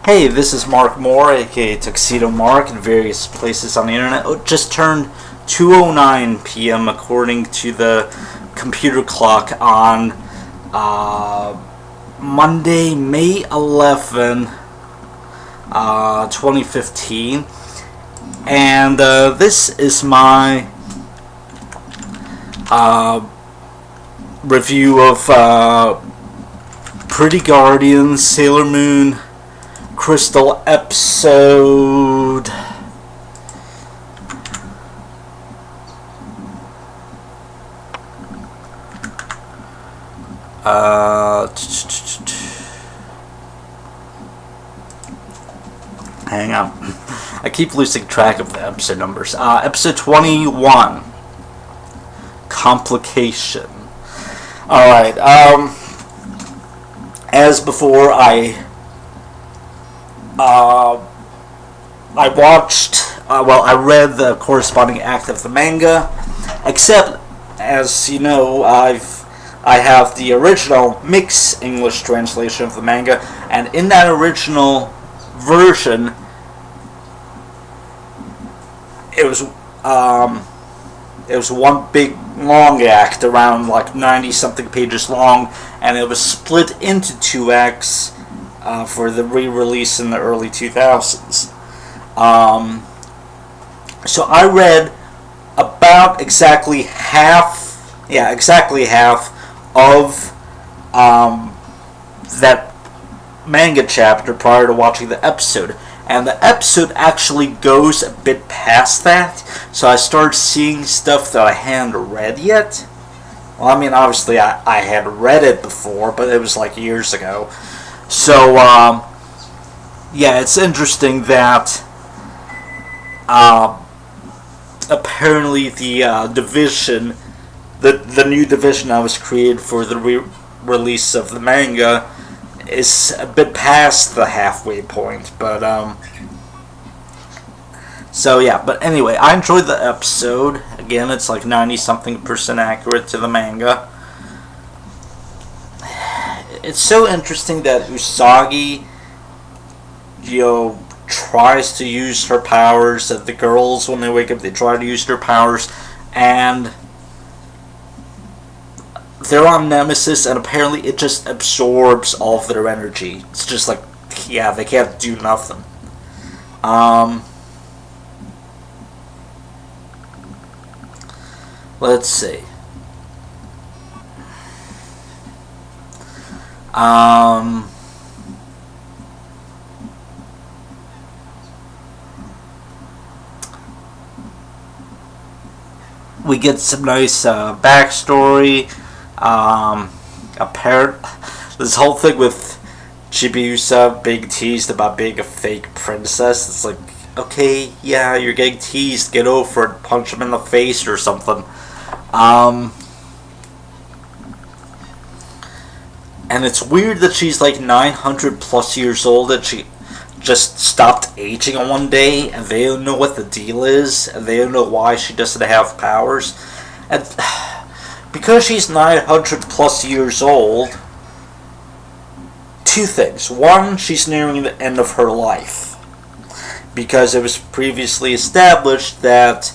Hey, this is Mark Moore, aka Tuxedo Mark, in various places on the internet. It just turned 2:09 p.m. according to the computer clock on Monday, May 11, 2015. And this is my review of Pretty Guardian Sailor Moon Crystal episode hang on. I keep losing track of the episode numbers. Episode 21, Complication. Alright, as before, I read the corresponding act of the manga, except, as you know, I have the original mixed English translation of the manga, and in that original version, it was one big long act, around like 90-something pages long, and it was split into two acts for the re-release in the early 2000s. So I read about exactly half of that manga chapter prior to watching the episode. And the episode actually goes a bit past that, so I started seeing stuff that I hadn't read yet. Well, I mean, obviously I had read it before, but it was like years ago. So, yeah, it's interesting that apparently the division, the new division that was created for the release of the manga is a bit past the halfway point, but so yeah, but anyway, I enjoyed the episode. Again, it's like 90-something% accurate to the manga. It's so interesting that Usagi, tries to use her powers, that the girls, when they wake up, they try to use their powers, and they're on Nemesis, and apparently it just absorbs all of their energy. It's just like, yeah, they can't do nothing. Let's see. We get some nice backstory. This whole thing with Chibiusa being teased about being a fake princess. It's like, okay, yeah, you're getting teased. Get over it. Punch him in the face or something. And it's weird that she's like 900 plus years old and she just stopped aging on one day, and they don't know what the deal is, and they don't know why she doesn't have powers. And because she's 900 plus years old, two things. One, she's nearing the end of her life, because it was previously established that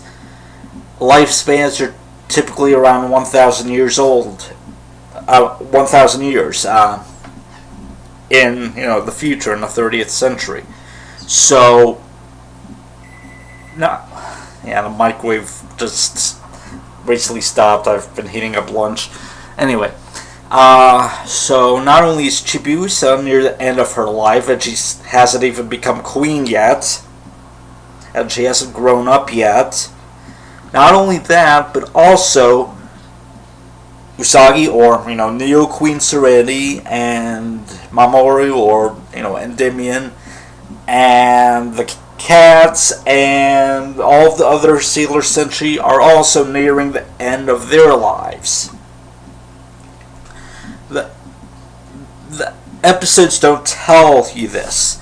lifespans are typically around 1,000 years old. 1,000 years in the future, in the 30th century. So, the microwave just recently stopped. I've been heating up lunch. Anyway, so not only is Chibiusa near the end of her life, and she hasn't even become queen yet, and she hasn't grown up yet. Not only that, but also Usagi, or Neo Queen Serenity, and Mamoru, or Endymion, and the cats, and all of the other Sailor Senshi are also nearing the end of their lives. The episodes don't tell you this,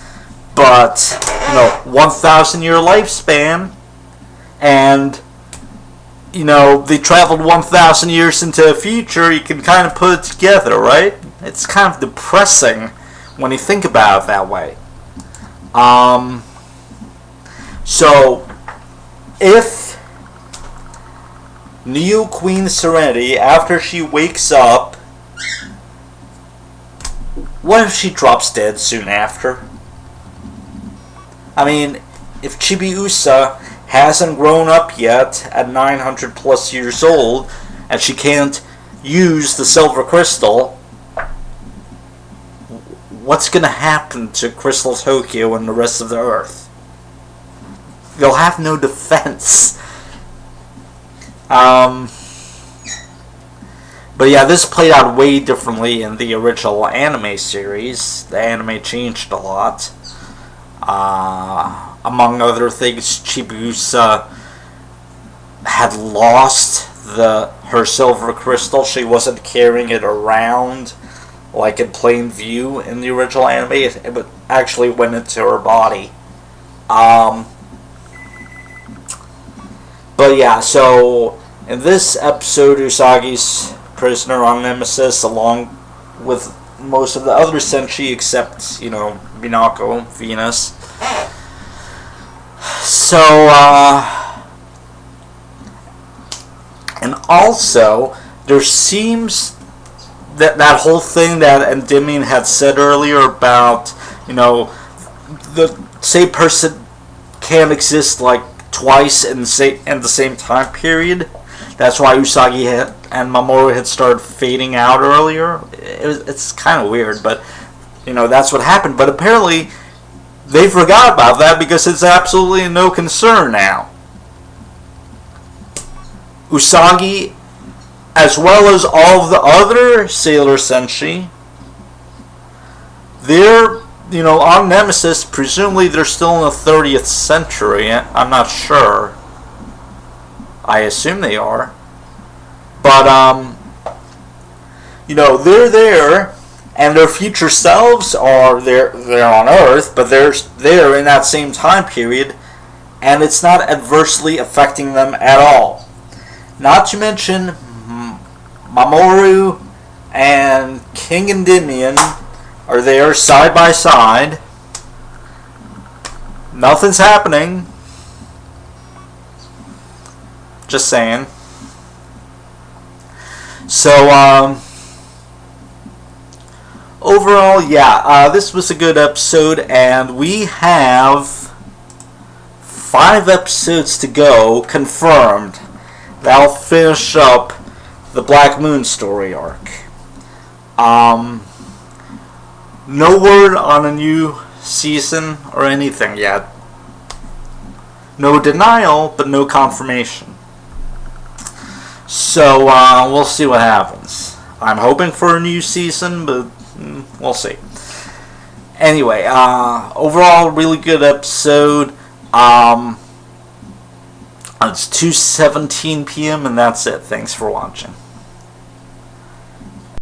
but 1,000 year lifespan, and they traveled 1,000 years into the future. You can kind of put it together, right? It's kind of depressing when you think about it that way. Um, so, if Neo Queen Serenity, after she wakes up, what if she drops dead soon after? I mean, if Chibiusa hasn't grown up yet at 900 plus years old, and she can't use the silver crystal, what's going to happen to Crystal Tokyo and the rest of the Earth? They'll have no defense. But yeah, this played out way differently in the original anime series. The anime changed a lot. Among other things, Chibiusa had lost her silver crystal. She wasn't carrying it around like in plain view in the original anime. It actually went into her body. But yeah, so in this episode, Usagi's prisoner on Nemesis, along with most of the other Senshi except, Minako, Venus. So, and also, there seems that whole thing that Endymion had said earlier about, the same person can't exist like twice in the same time period. That's why Usagi and Mamoru had started fading out earlier. It's kind of weird, but that's what happened. But apparently, they forgot about that because it's absolutely no concern now. Usagi, as well as all of the other Sailor Senshi, they're, on Nemesis, presumably they're still in the 30th century. I'm not sure. I assume they are. But, they're there, and their future selves are they're on Earth, but they're there in that same time period, and it's not adversely affecting them at all. Not to mention, Mamoru and King Endymion are there side by side. Nothing's happening. Just saying. So, overall, yeah, this was a good episode, and we have 5 episodes to go, confirmed. That'll finish up the Black Moon story arc. No word on a new season or anything yet. No denial, but no confirmation. So, we'll see what happens. I'm hoping for a new season, but we'll see. Anyway, overall, really good episode. It's 2:17 p.m. and that's it. Thanks for watching.